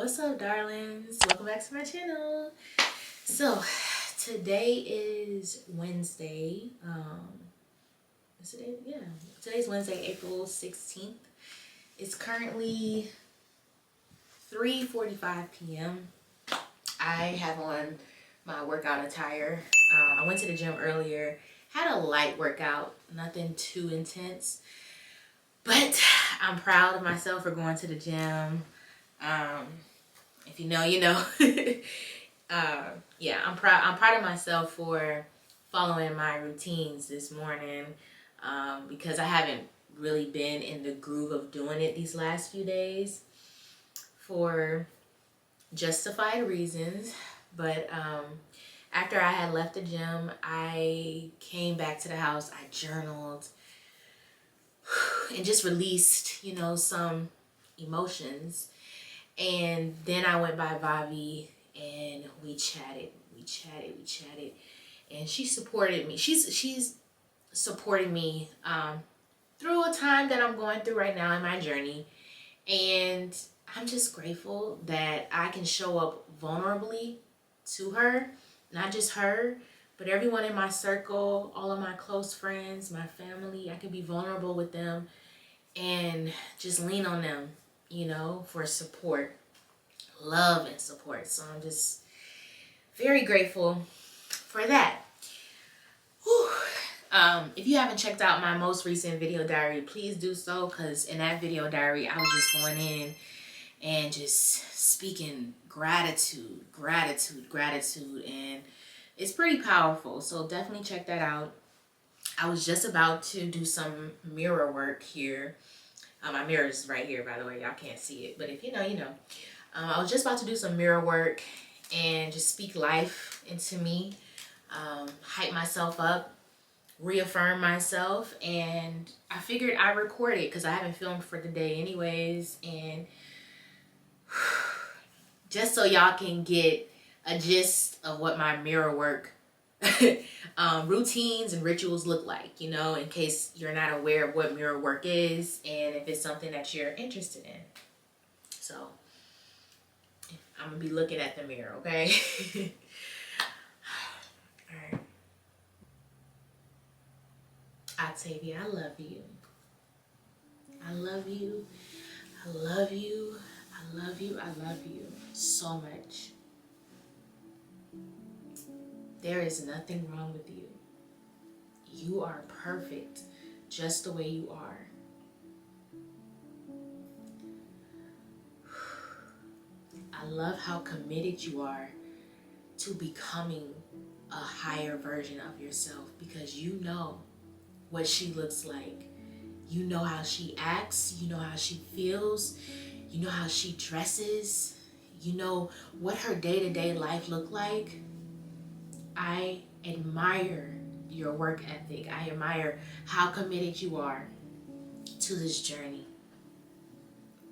What's up, darlings? Welcome back to my channel. So today is Wednesday. Is today? Yeah, today's Wednesday, April 16th. It's currently 3:45 p.m. I have on my workout attire. I went to the gym earlier, had a light workout, nothing too intense, but I'm proud of myself for going to the gym. If you know, you know. Yeah, I'm proud of myself for following my routines this morning, because I haven't really been in the groove of doing it these last few days for justified reasons. But after I had left the gym, I came back to the house, I journaled and just released, some emotions. And then I went by Vavi and we chatted. And she supported me. She's supporting me through a time that I'm going through right now in my journey. And I'm just grateful that I can show up vulnerably to her. Not just her, but everyone in my circle, all of my close friends, my family. I can be vulnerable with them and just lean on them, for support, love and support. So I'm just very grateful for that. Whew. If you haven't checked out my most recent video diary, please do so, because in that video diary, I was just going in and just speaking gratitude, and it's pretty powerful. So definitely check that out. I was just about to do some mirror work here. My mirror is right here, by the way. Y'all can't see it, but if you know, you know. I was just about to do some mirror work and just speak life into me, hype myself up, reaffirm myself, and I figured I'd record it because I haven't filmed for the day anyways, and just so y'all can get a gist of what my mirror work routines and rituals look like, in case you're not aware of what mirror work is and if it's something that you're interested in. So I'm gonna be looking at the mirror, okay? All right. Octavia, I love you. I love you. I love you. I love you. I love you so much. There is nothing wrong with you. You are perfect just the way you are. I love how committed you are to becoming a higher version of yourself, because you know what she looks like. You know how she acts. You know how she feels. You know how she dresses. You know what her day-to-day life look like. I admire your work ethic. I admire how committed you are to this journey.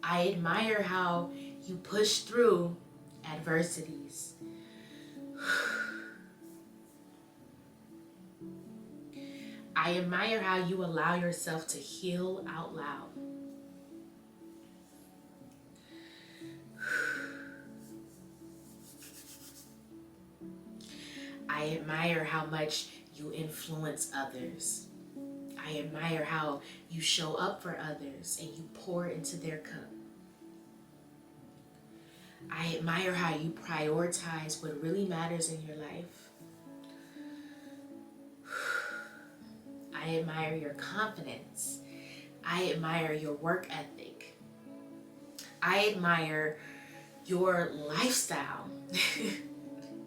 I admire how you push through adversities. I admire how you allow yourself to heal out loud. I admire how much you influence others. I admire how you show up for others and you pour into their cup. I admire how you prioritize what really matters in your life. I admire your confidence. I admire your work ethic. I admire your lifestyle.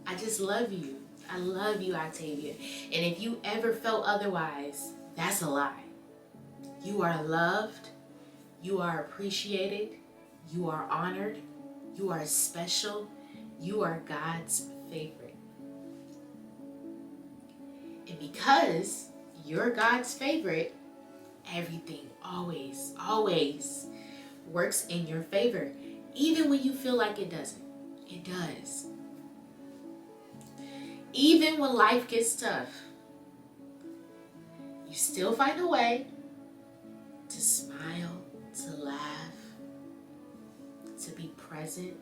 I just love you. I love you, Octavia. And if you ever felt otherwise, that's a lie. You are loved. You are appreciated. You are honored. You are special. You are God's favorite. And because you're God's favorite, everything always, always works in your favor. Even when you feel like it doesn't. It does. Even when life gets tough, you still find a way to smile, to laugh, to be present,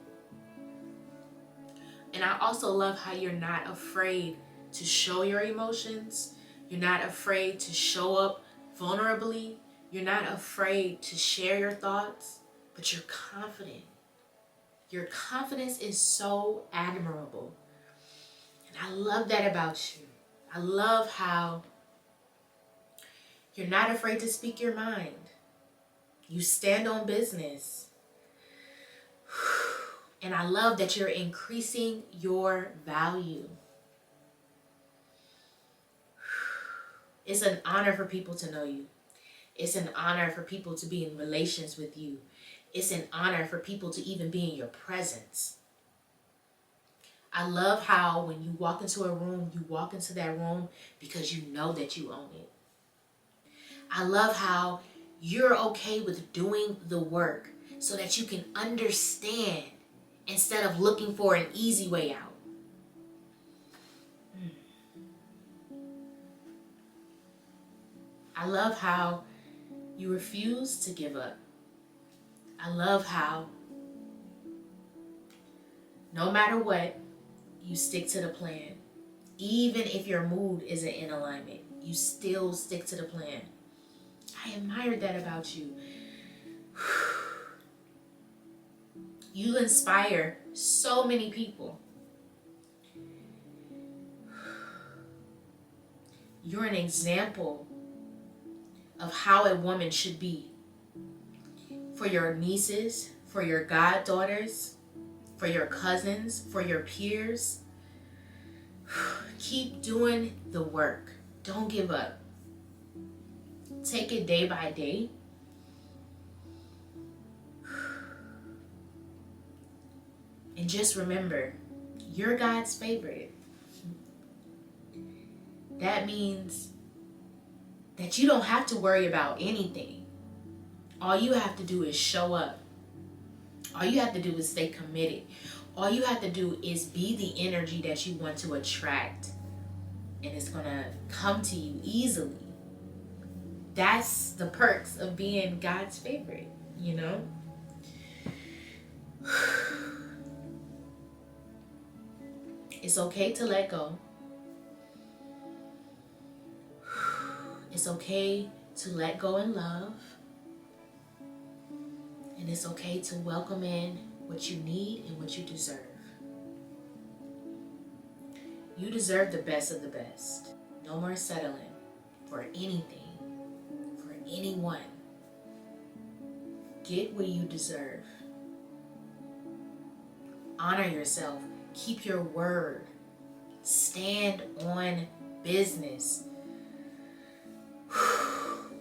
And I also love how you're not afraid to show your emotions. You're not afraid to show up vulnerably. You're not afraid to share your thoughts, but you're confident. Your confidence is so admirable. And I love that about you. I love how you're not afraid to speak your mind. You stand on business. And I love that you're increasing your value. It's an honor for people to know you. It's an honor for people to be in relations with you. It's an honor for people to even be in your presence. I love how when you walk into a room, you walk into that room because you know that you own it. I love how you're okay with doing the work so that you can understand instead of looking for an easy way out. I love how you refuse to give up. I love how no matter what, you stick to the plan. Even if your mood isn't in alignment, you still stick to the plan. I admire that about you. You inspire so many people. You're an example of how a woman should be for your nieces, for your goddaughters, for your cousins, for your peers. Keep doing the work. Don't give up. Take it day by day. And just remember, you're God's favorite. That means that you don't have to worry about anything. All you have to do is show up. All you have to do is stay committed. All you have to do is be the energy that you want to attract. And it's going to come to you easily. That's the perks of being God's favorite, you know? It's okay to let go. It's okay to let go in love. And it's okay to welcome in what you need and what you deserve. You deserve the best of the best. No more settling for anything, for anyone. Get what you deserve. Honor yourself. Keep your word. Stand on business.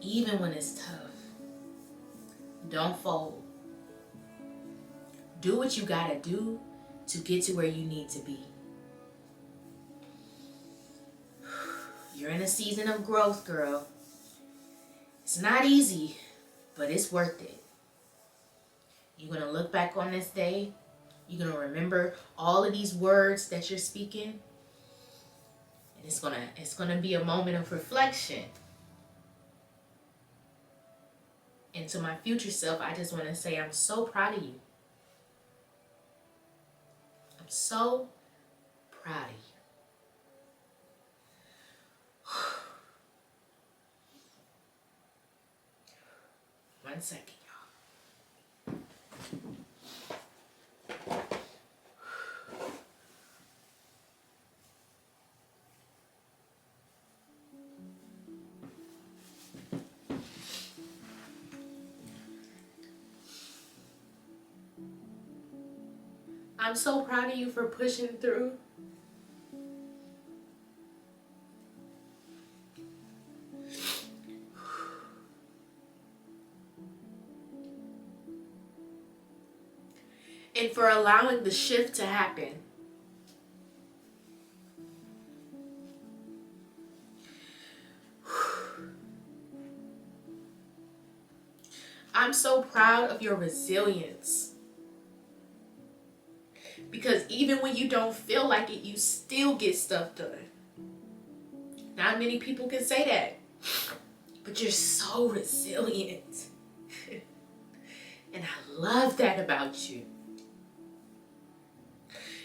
Even when it's tough. Don't fold. Do what you gotta do to get to where you need to be. You're in a season of growth, girl. It's not easy, but it's worth it. You're gonna look back on this day. You're gonna remember all of these words that you're speaking. And it's gonna be a moment of reflection. And to my future self, I just want to say I'm so proud of you. I'm so proud of you. 1 second, y'all. I'm so proud of you for pushing through. And for allowing the shift to happen. I'm so proud of your resilience. Because even when you don't feel like it, you still get stuff done. Not many people can say that. But you're so resilient. And I love that about you.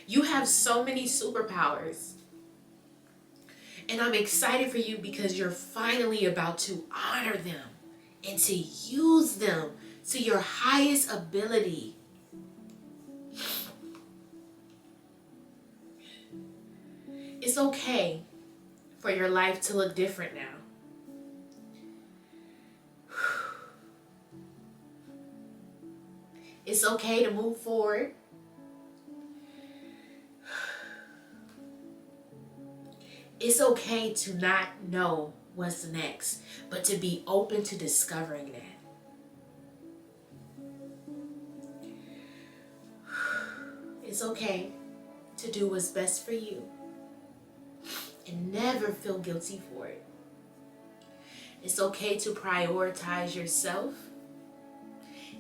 You have so many superpowers. And I'm excited for you because you're finally about to honor them and to use them to your highest ability. It's okay for your life to look different now. It's okay to move forward. It's okay to not know what's next, but to be open to discovering that. It's okay to do what's best for you and never feel guilty for it. It's okay to prioritize yourself.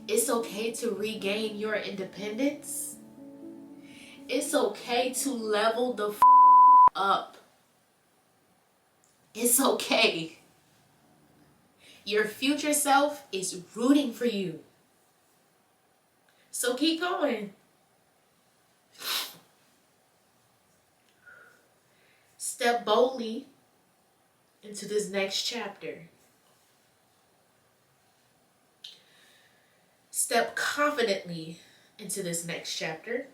It's okay to regain your independence. It's okay to level the up. It's okay. Your future self is rooting for you. So keep going. Step boldly into this next chapter. Step confidently into this next chapter.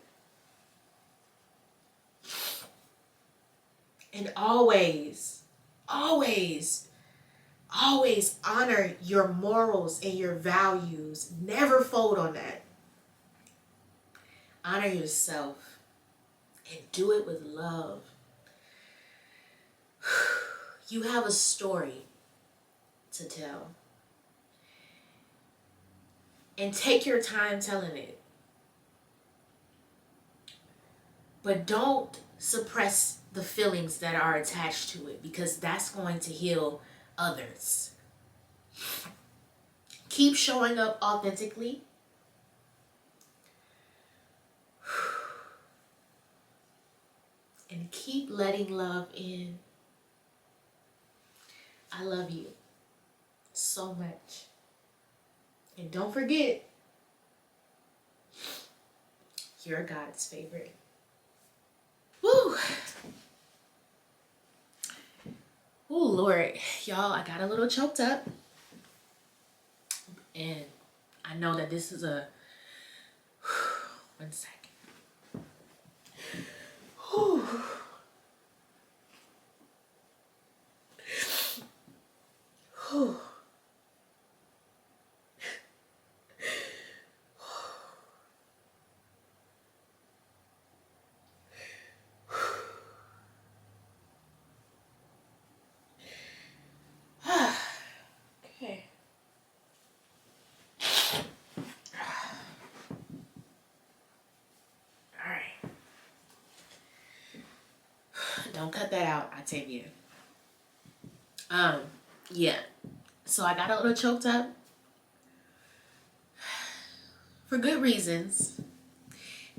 And always, always, always honor your morals and your values. Never fold on that. Honor yourself and do it with love. You have a story to tell. And take your time telling it. But don't suppress the feelings that are attached to it, because that's going to heal others. Keep showing up authentically. And keep letting love in. I love you so much. And don't forget, you're God's favorite. Woo! Oh, Lord. Y'all, I got a little choked up. And I know that this is a... One second. Whew. Whew. Okay. All right. Don't cut that out, Octavia. Yeah. So I got a little choked up. For good reasons.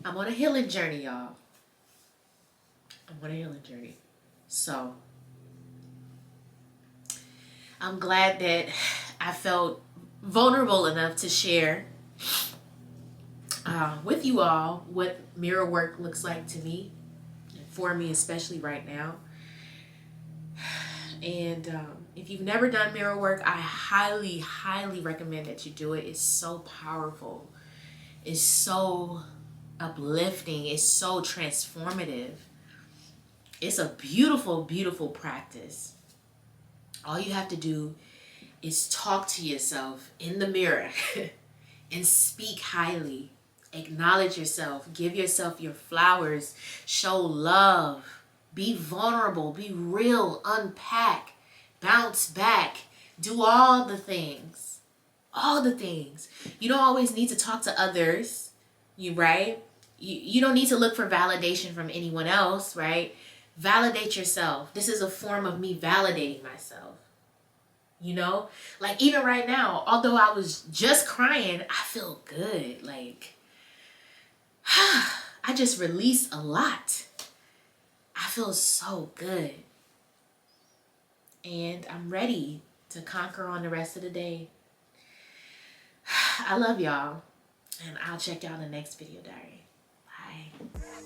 I'm on a healing journey, y'all. I'm on a healing journey. So I'm glad that I felt vulnerable enough to share with you all what mirror work looks like to me, and for me, especially right now. And if you've never done mirror work, I highly, highly recommend that you do it. It's so powerful. It's so uplifting. It's so transformative. It's a beautiful, beautiful practice. All you have to do is talk to yourself in the mirror and speak highly. Acknowledge yourself. Give yourself your flowers. Show love. Be vulnerable. Be real. Unpack. Bounce back. Do all the things. All the things. You don't always need to talk to others. Right? You don't need to look for validation from anyone else, right? Validate yourself. This is a form of me validating myself. You know? Like even right now, although I was just crying, I feel good. Like, I just released a lot. I feel so good. And I'm ready to conquer on the rest of the day. I love y'all. And I'll check y'all in the next video diary. Bye.